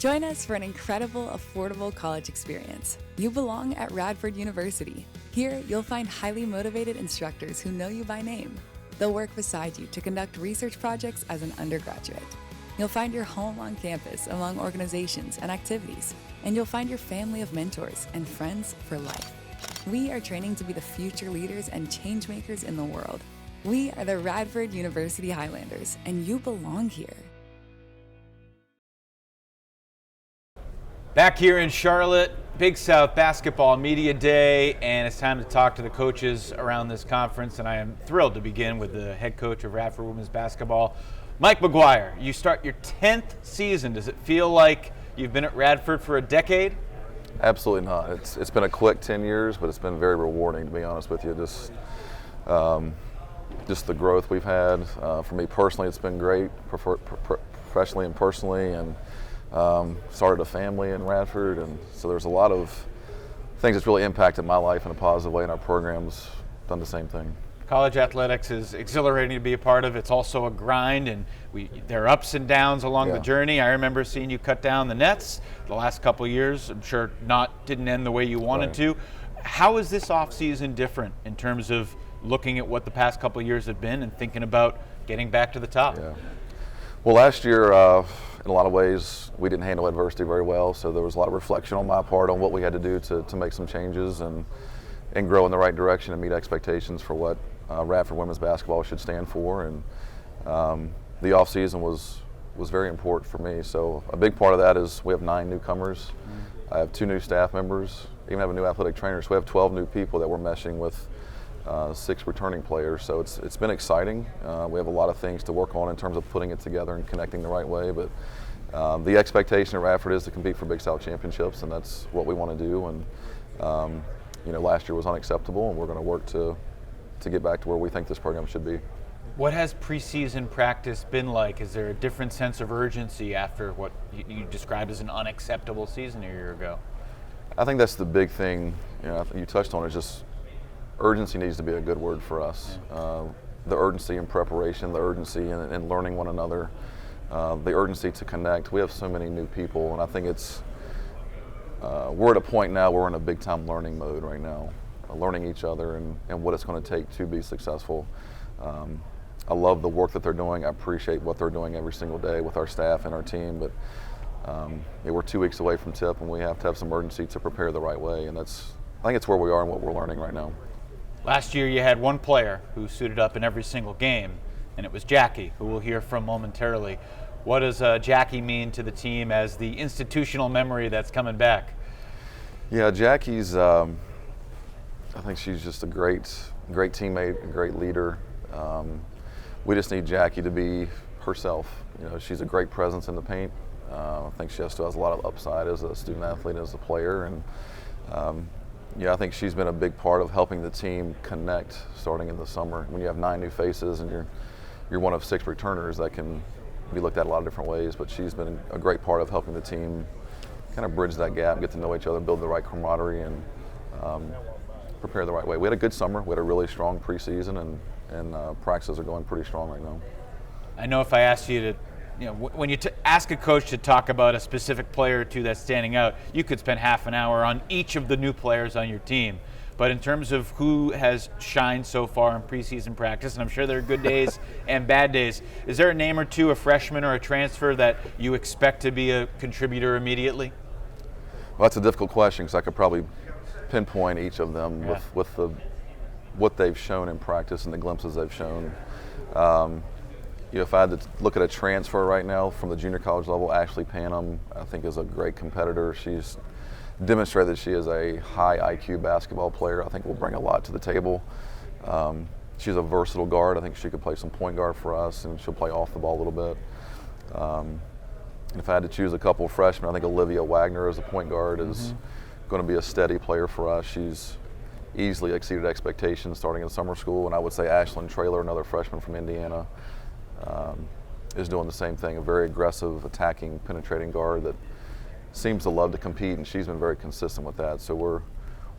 Join us for an incredible, affordable college experience. You belong at Radford University. Here, you'll find highly motivated instructors who know you by name. They'll work beside you to conduct research projects as an undergraduate. You'll find your home on campus among organizations and activities, and you'll find your family of mentors and friends for life. We are training to be the future leaders and change makers in the world. We are the Radford University Highlanders, and you belong here. Back here in Charlotte, Big South Basketball Media Day, and it's time to talk to the coaches around this conference, and I am thrilled to begin with the head coach of Radford Women's Basketball, Mike McGuire. You start your 10th season. Does it feel like you've been at Radford for a decade? Absolutely not. It's been a quick 10 years, but it's been very rewarding, to be honest with you. Just the growth we've had. For me personally, it's been great, professionally and personally, and started a family in Radford, and so there's a lot of things that's really impacted my life in a positive way, and our program's done the same thing. College athletics is exhilarating to be a part of. It's also a grind, and there are ups and downs along the journey. I remember seeing you cut down the nets the last couple of years. I'm sure didn't end the way you wanted to. How is this offseason different in terms of looking at what the past couple of years have been and thinking about getting back to the top? Yeah. Well, last year, in a lot of ways, we didn't handle adversity very well, so there was a lot of reflection on my part on what we had to do to make some changes and grow in the right direction and meet expectations for what Radford women's basketball should stand for. And the off season was very important for me. So a big part of that is we have 9 newcomers. I have 2 new staff members, even have a new athletic trainer. So we have 12 new people that we're meshing with 6 returning players. So it's been exciting. We have a lot of things to work on in terms of putting it together and connecting the right way. But the expectation at Radford is to compete for Big South championships, and that's what we want to do. And last year was unacceptable, and we're going to work to get back to where we think this program should be. What has preseason practice been like? Is there a different sense of urgency after what you described as an unacceptable season a year ago? I think that's the big thing. You touched on it. Just urgency needs to be a good word for us. The urgency in preparation, the urgency in learning one another, the urgency to connect. We have so many new people, and I think we're at a point now where we're in a big time learning mode right now, learning each other and what it's going to take to be successful. I love the work that they're doing. I appreciate what they're doing every single day with our staff and our team, but we're 2 weeks away from tip, and we have to have some urgency to prepare the right way, and I think it's where we are and what we're learning right now. Last year you had one player who suited up in every single game, and it was Jackie, who we'll hear from momentarily. What does Jackie mean to the team as the institutional memory that's coming back? Yeah, Jackie's, I think she's just a great teammate, a great leader. We just need Jackie to be herself. She's a great presence in the paint. I think she still has a lot of upside as a student athlete, as a player, and I think she's been a big part of helping the team connect starting in the summer. When you have 9 new faces and you're one of 6 returners, that can be looked at a lot of different ways, but she's been a great part of helping the team kind of bridge that gap, get to know each other, build the right camaraderie, and prepare the right way. We had a good summer. We had a really strong preseason, and practices are going pretty strong right now. I know if I asked you to, when you ask a coach to talk about a specific player or two that's standing out, you could spend half an hour on each of the new players on your team. But in terms of who has shined so far in preseason practice, and I'm sure there are good days and bad days, is there a name or two, a freshman or a transfer, that you expect to be a contributor immediately? Well, that's a difficult question because I could probably pinpoint each of them with what they've shown in practice and the glimpses they've shown. If I had to look at a transfer right now from the junior college level, Ashley Panham, I think, is a great competitor. She's demonstrated that she is a high IQ basketball player. I think will bring a lot to the table. She's a versatile guard. I think she could play some point guard for us, and she'll play off the ball a little bit. If I had to choose a couple of freshmen, I think Olivia Wagner as a point guard is going to be a steady player for us. She's easily exceeded expectations starting in summer school, and I would say Ashlyn Traylor, another freshman from Indiana, is doing the same thing, a very aggressive, attacking, penetrating guard that seems to love to compete, and she's been very consistent with that. So we're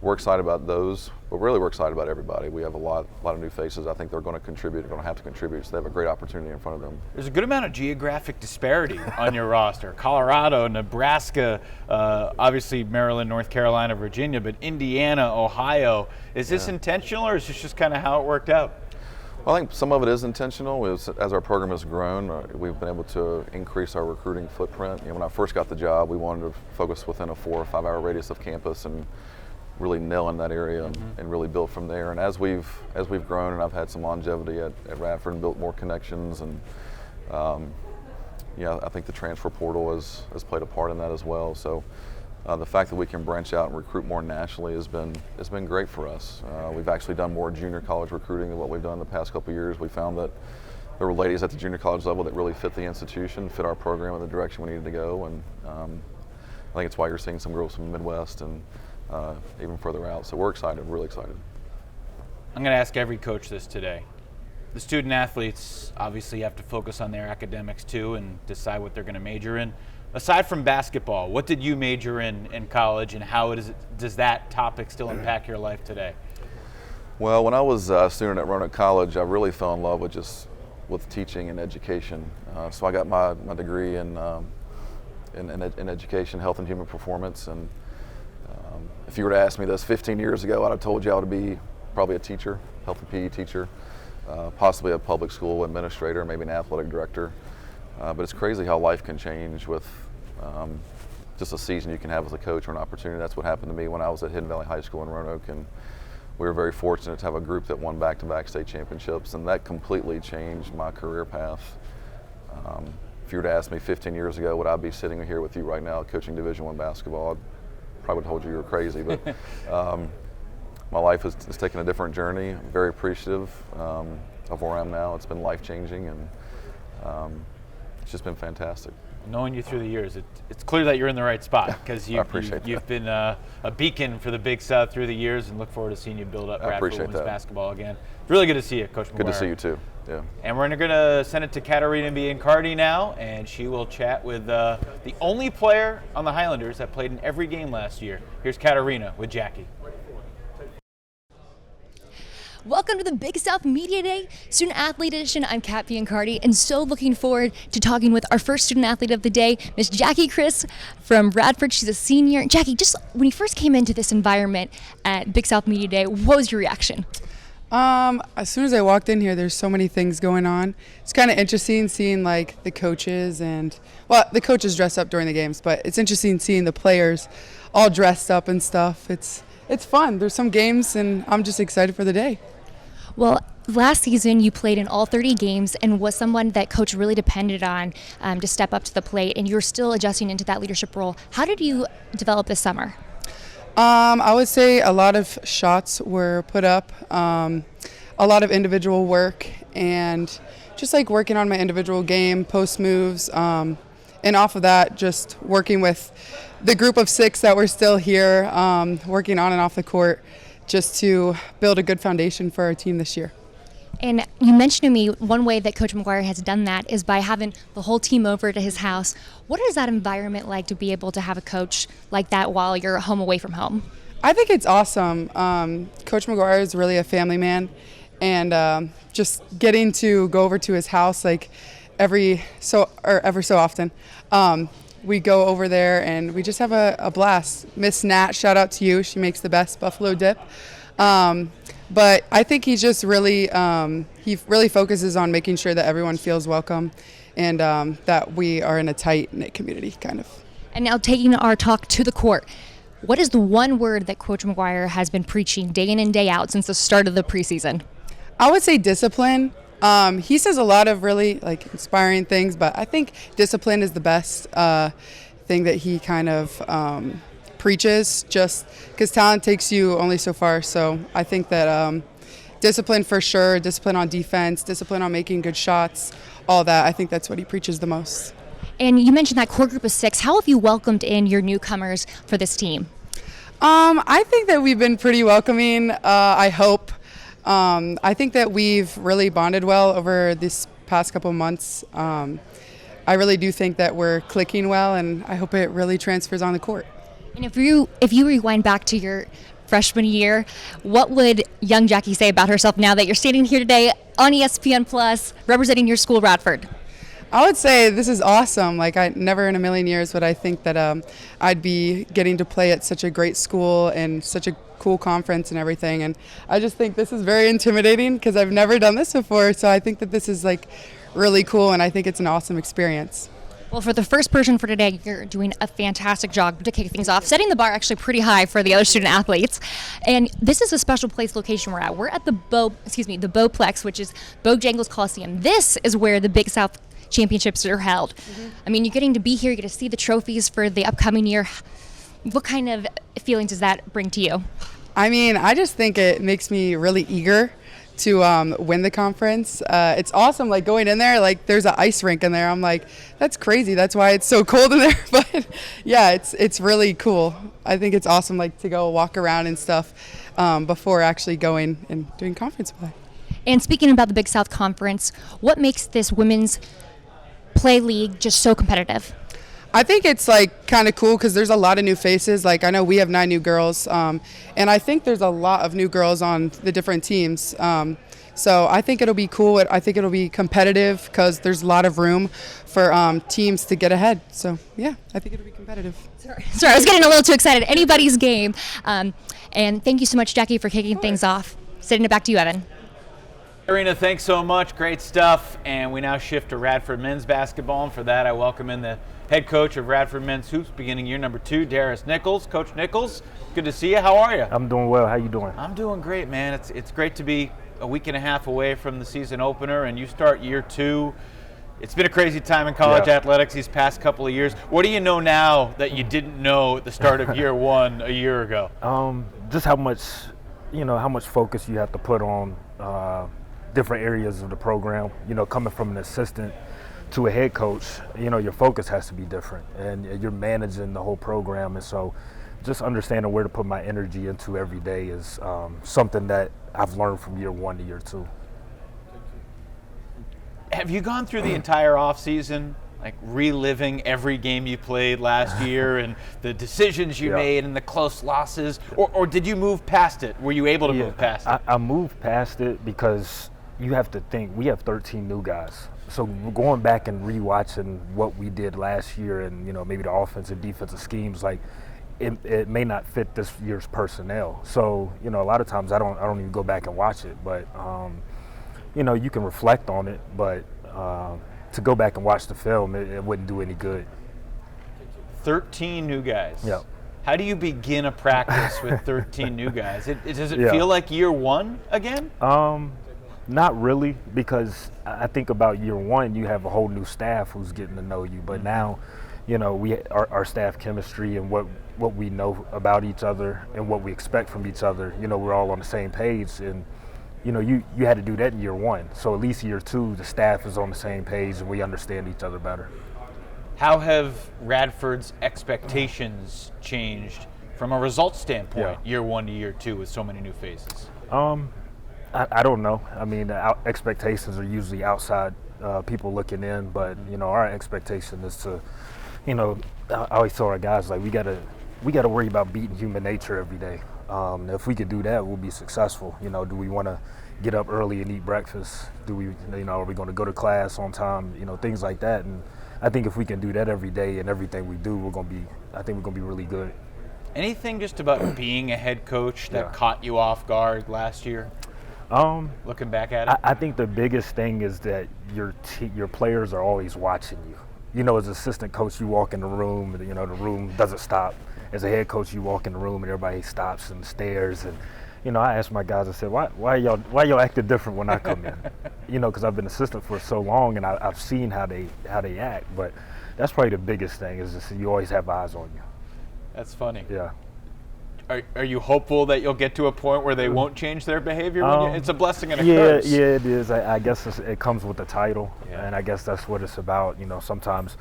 we're excited about those, but really we're excited about everybody. We have a lot of new faces. I think they're going to contribute, they're going to have to contribute, so they have a great opportunity in front of them. There's a good amount of geographic disparity on your roster. Colorado, Nebraska, obviously Maryland, North Carolina, Virginia, but Indiana, Ohio. Is this intentional, or is this just kind of how it worked out? Well, I think some of it is intentional. As our program has grown, we've been able to increase our recruiting footprint. When I first got the job, we wanted to focus within a 4 or 5 hour radius of campus and really nail in that area and really build from there. And as we've grown, and I've had some longevity at Radford and built more connections, and I think the transfer portal has played a part in that as well. So the fact that we can branch out and recruit more nationally has been great for us. We've actually done more junior college recruiting than what we've done the past couple of years. We found that there were ladies at the junior college level that really fit the institution, fit our program in the direction we needed to go, and I think it's why you're seeing some girls from the Midwest and even further out. So we're excited, really excited. I'm going to ask every coach this today. The student athletes obviously have to focus on their academics too and decide what they're going to major in. Aside from basketball, what did you major in college, and how does that topic still impact your life today? Well, when I was a student at Roanoke College, I really fell in love with teaching and education. So I got my degree in education, health and human performance. And if you were to ask me this 15 years ago, I'd have told you I would be probably a teacher, health and PE teacher, possibly a public school administrator, maybe an athletic director. But it's crazy how life can change with just a season you can have as a coach or an opportunity. That's what happened to me when I was at Hidden Valley High School in Roanoke, and we were very fortunate to have a group that won back-to-back state championships, and that completely changed my career path. If you were to ask me 15 years ago, would I be sitting here with you right now coaching Division I basketball, I probably would have told you were crazy, but my life has taken a different journey. I'm very appreciative of where I am now. It's been life-changing, and it's just been fantastic. Knowing you through the years, it's clear that you're in the right spot, because you've been a beacon for the Big South through the years, and look forward to seeing you build up Radford women's basketball again. Really good to see you, Coach McGuire. Good to see you too. Yeah. And we're going to send it to Katarina Biancardi now, and she will chat with the only player on the Highlanders that played in every game last year. Here's Katarina with Jackie. Welcome to the Big South Media Day Student Athlete Edition. I'm Kat Biancardi, and so looking forward to talking with our first student athlete of the day, Miss Jackie Chris from Radford. She's a senior. Jackie, just when you first came into this environment at Big South Media Day, what was your reaction? As soon as I walked in here, there's so many things going on. It's kind of interesting seeing like the coaches the coaches dress up during the games, but it's interesting seeing the players all dressed up and stuff. It's fun. There's some games, and I'm just excited for the day. Well, last season you played in all 30 games and was someone that coach really depended on to step up to the plate, and you're still adjusting into that leadership role. How did you develop this summer? I would say a lot of shots were put up, a lot of individual work, and just like working on my individual game, post moves, and off of that, just working with the group of 6 that were still here, working on and off the court, just to build a good foundation for our team this year. And you mentioned to me one way that Coach McGuire has done that is by having the whole team over to his house. What is that environment like to be able to have a coach like that while you're home away from home? I think it's awesome. Coach McGuire is really a family man, and just getting to go over to his house like ever so often. We go over there and we just have a blast. Miss Nat, shout out to you. She makes the best buffalo dip. But I think he's just really, he really focuses on making sure that everyone feels welcome and that we are in a tight-knit community, kind of. And now taking our talk to the court, what is the one word that Coach McGuire has been preaching day in and day out since the start of the preseason? I would say discipline. He says a lot of really inspiring things, but I think discipline is the best thing that he kind of preaches, just because talent takes you only so far. So I think that discipline for sure, discipline on defense, discipline on making good shots, all that. I think that's what he preaches the most. And you mentioned that core group of 6. How have you welcomed in your newcomers for this team? I think that we've been pretty welcoming, I hope. I think that we've really bonded well over this past couple of months. I really do think that we're clicking well, and I hope it really transfers on the court. And if you rewind back to your freshman year. What would young Jackie say about herself now that you're standing here today on ESPN Plus representing your school, Radford? I would say this is awesome. Like, I never in a million years would I think that I'd be getting to play at such a great school and such a cool conference and everything. And I just think this is very intimidating because I've never done this before. So I think that this is like really cool, and I think it's an awesome experience. Well, for the first person for today, you're doing a fantastic job to kick things off, setting the bar actually pretty high for the other student athletes. And this is a special place location we're at. We're at the Bowplex, which is Bojangles Coliseum. This is where the Big South Championships are held. I mean, you're getting to be here, you get to see the trophies for the upcoming year. What kind of feelings does that bring to you? I mean, I just think it makes me really eager to win the conference. It's awesome, like going in there, like there's an ice rink in there. I'm like, that's crazy. That's why it's so cold in there. But yeah, it's really cool. I think it's awesome, like to go walk around and stuff before actually going and doing conference play. And speaking about the Big South Conference, what makes this women's play league just so competitive? I think it's like kind of cool because there's a lot of new faces. Like I know we have 9 new girls, and I think there's a lot of new girls on the different teams. So I think it'll be cool. I think it'll be competitive because there's a lot of room for teams to get ahead. So yeah, I think it'll be competitive. Sorry, I was getting a little too excited. Anybody's game. And thank you so much, Jackie, for kicking things off. Sending it back to you, Evan. Irina, thanks so much. Great stuff. And we now shift to Radford men's basketball. And for that, I welcome in the head coach of Radford men's hoops, beginning year number 2, Darris Nichols. Coach Nichols, good to see you. How are you? I'm doing well. How you doing? I'm doing great, man. It's great to be a week and a half away from the season opener, and you start year 2. It's been a crazy time in college athletics these past couple of years. What do you know now that you didn't know at the start of year 1 a year ago? Just how much focus you have to put on different areas of the program. Coming from an assistant to a head coach, your focus has to be different, and you're managing the whole program. And so just understanding where to put my energy into every day is something that I've learned from year 1 to year 2. Have you gone through the entire off season, like reliving every game you played last year and the decisions you made and the close losses, or did you move past it? Were you able to move past it? I moved past it because you have to think we have 13 new guys. So going back and rewatching what we did last year and maybe the offensive defensive schemes, like it may not fit this year's personnel. So a lot of times I don't even go back and watch it, but you can reflect on it, but to go back and watch the film, it wouldn't do any good. 13 new guys. Yeah. How do you begin a practice with 13 new guys? Does it feel like year 1 again? Not really, because I think about year 1, you have a whole new staff who's getting to know you. But now, our staff chemistry and what we know about each other and what we expect from each other, we're all on the same page. And, you had to do that in year 1. So at least year 2, the staff is on the same page and we understand each other better. How have Radford's expectations changed from a results standpoint, year 1 to year 2 with so many new faces? I don't know. I mean, expectations are usually outside people looking in, but our expectation is to, I always tell our guys, like we gotta worry about beating human nature every day. If we could do that, we'll be successful. Do we want to get up early and eat breakfast? Do we, are we going to go to class on time? Things like that. And I think if we can do that every day and everything we do, I think we're gonna be really good. Anything just about being a head coach that caught you off guard last year? Looking back at it, I think the biggest thing is that your players are always watching you. As an assistant coach, you walk in the room, and the room doesn't stop. As a head coach, you walk in the room and everybody stops and stares. And I asked my guys, I said, why y'all acting different when I come in? Because I've been assistant for so long and I've seen how they act. But that's probably the biggest thing is just you always have eyes on you. That's funny. Yeah. Are you hopeful that you'll get to a point where they won't change their behavior? It's a blessing and a curse. Yeah, it is. I guess it comes with the title, and I guess that's what it's about. Sometimes,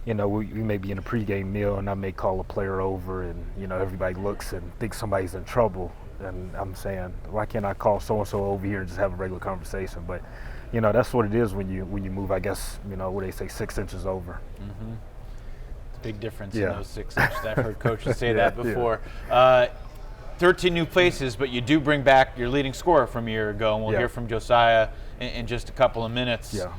we may be in a pregame meal, and I may call a player over, and everybody looks and thinks somebody's in trouble, and I'm saying, why can't I call so and so over here and just have a regular conversation? But, that's what it is when you move. I guess what they say, 6 inches over. Mm-hmm. Big difference in those 6 inches. I've heard coaches say that before. 13 new faces, but you do bring back your leading scorer from a year ago, and we'll hear from Josiah in just a couple of minutes. Yeah.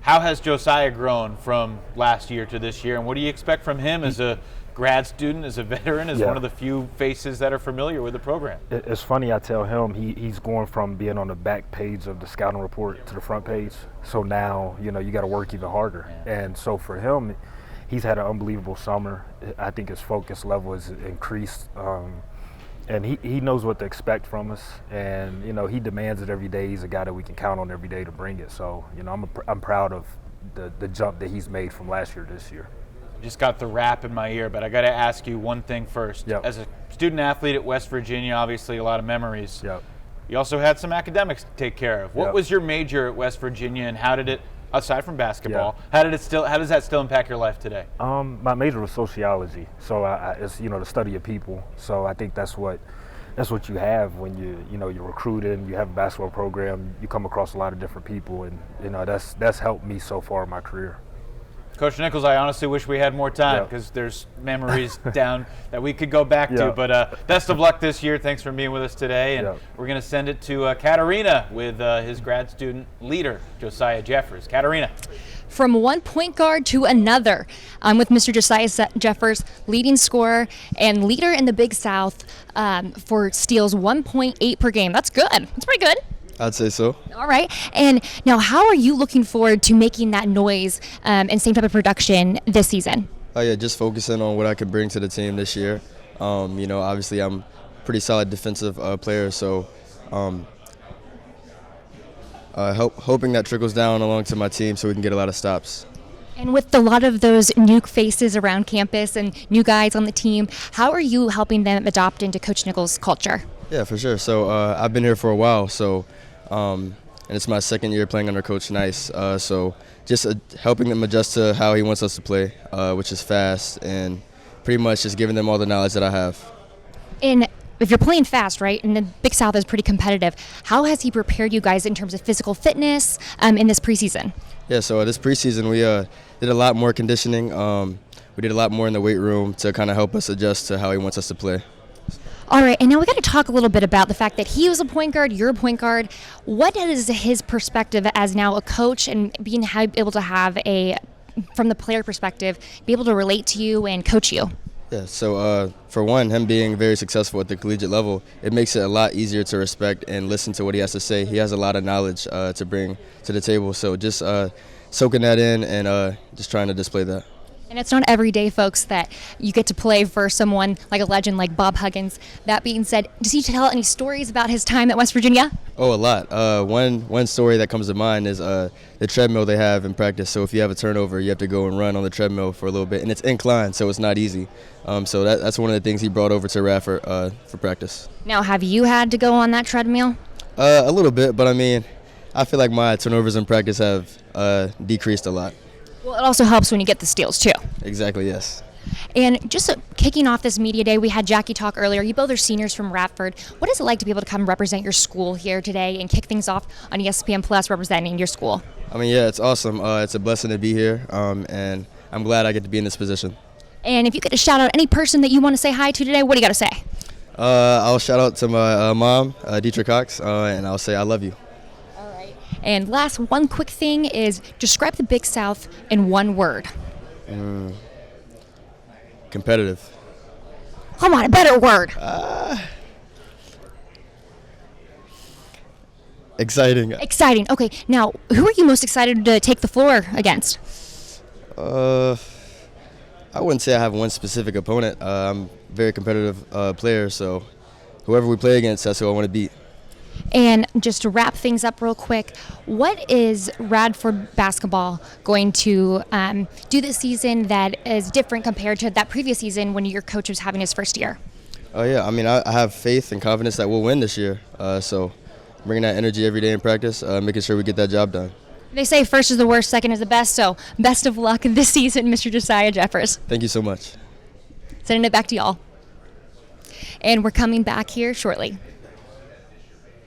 How has Josiah grown from last year to this year, and what do you expect from him as a grad student, as a veteran, as one of the few faces that are familiar with the program? It's funny, I tell him he's going from being on the back page of the scouting report to the front page. So now, you got to work even harder. Yeah. And so for him, he's had an unbelievable summer. I think his focus level has increased. And he knows what to expect from us, and he demands it every day. He's a guy that we can count on every day to bring it. So I'm proud of the jump that he's made from last year to this year. Just got the rap in my ear, but I got to ask you one thing first. Yep. As a student athlete at West Virginia, obviously a lot of memories. Yep. You also had some academics to take care of. What was your major at West Virginia, and how did it, aside from basketball, how does that still impact your life today? My major was sociology, so it's the study of people. So I think that's what you have when you're recruited, you have a basketball program, you come across a lot of different people, and that's helped me so far in my career. Coach Nichols, I honestly wish we had more time because there's memories down that we could go back to. But best of luck this year. Thanks for being with us today. And we're going to send it to Katarina with his grad student leader, Josiah Jeffers. Katarina. From one point guard to another. I'm with Mr. Josiah Jeffers, leading scorer and leader in the Big South for steals 1.8 per game. That's good. That's pretty good. I'd say so. All right. And now, how are you looking forward to making that noise and same type of production this season? Oh, yeah, just focusing on what I could bring to the team this year. Obviously I'm a pretty solid defensive player, so hoping that trickles down along to my team so we can get a lot of stops. And with a lot of those new faces around campus and new guys on the team, how are you helping them adopt into Coach Nichols' culture? Yeah, for sure. So I've been here for a while, and it's my second year playing under Coach Nice. So just helping them adjust to how he wants us to play, which is fast, and pretty much just giving them all the knowledge that I have. And if you're playing fast, right, and the Big South is pretty competitive, how has he prepared you guys in terms of physical fitness in this preseason? Yeah, so this preseason we did a lot more conditioning. We did a lot more in the weight room to kind of help us adjust to how he wants us to play. All right, and now we got to talk a little bit about the fact that he was a point guard, you're a point guard. What is his perspective as now a coach and being able to have from the player perspective, be able to relate to you and coach you? Yeah, so for one, him being very successful at the collegiate level, it makes it a lot easier to respect and listen to what he has to say. He has a lot of knowledge to bring to the table, so just soaking that in and just trying to display that. And it's not every day, folks, that you get to play for someone like a legend like Bob Huggins. That being said, does he tell any stories about his time at West Virginia? Oh, a lot. One story that comes to mind is the treadmill they have in practice. So if you have a turnover, you have to go and run on the treadmill for a little bit. And it's inclined, so it's not easy. So that's one of the things he brought over to Radford for practice. Now, have you had to go on that treadmill? A little bit, but I feel like my turnovers in practice have decreased a lot. Well, it also helps when you get the steals, too. Exactly, yes. And just kicking off this media day, we had Jackie talk earlier. You both are seniors from Radford. What is it like to be able to come represent your school here today and kick things off on ESPN Plus representing your school? Yeah, it's awesome. It's a blessing to be here, and I'm glad I get to be in this position. And if you could shout out any person that you want to say hi to today, what do you got to say? I'll shout out to my mom, Dietrich Cox, and I'll say I love you. And last, one quick thing is describe the Big South in one word. Competitive. Come on, a better word. Exciting. Exciting. Okay, now, who are you most excited to take the floor against? I wouldn't say I have one specific opponent. I'm a very competitive player, so whoever we play against, that's who I want to beat. And just to wrap things up real quick, what is Radford basketball going to do this season that is different compared to that previous season when your coach was having his first year? Oh, yeah. I have faith and confidence that we'll win this year. So bringing that energy every day in practice, making sure we get that job done. They say first is the worst, second is the best, so best of luck this season, Mr. Josiah Jeffers. Thank you so much. Sending it back to y'all. And we're coming back here shortly.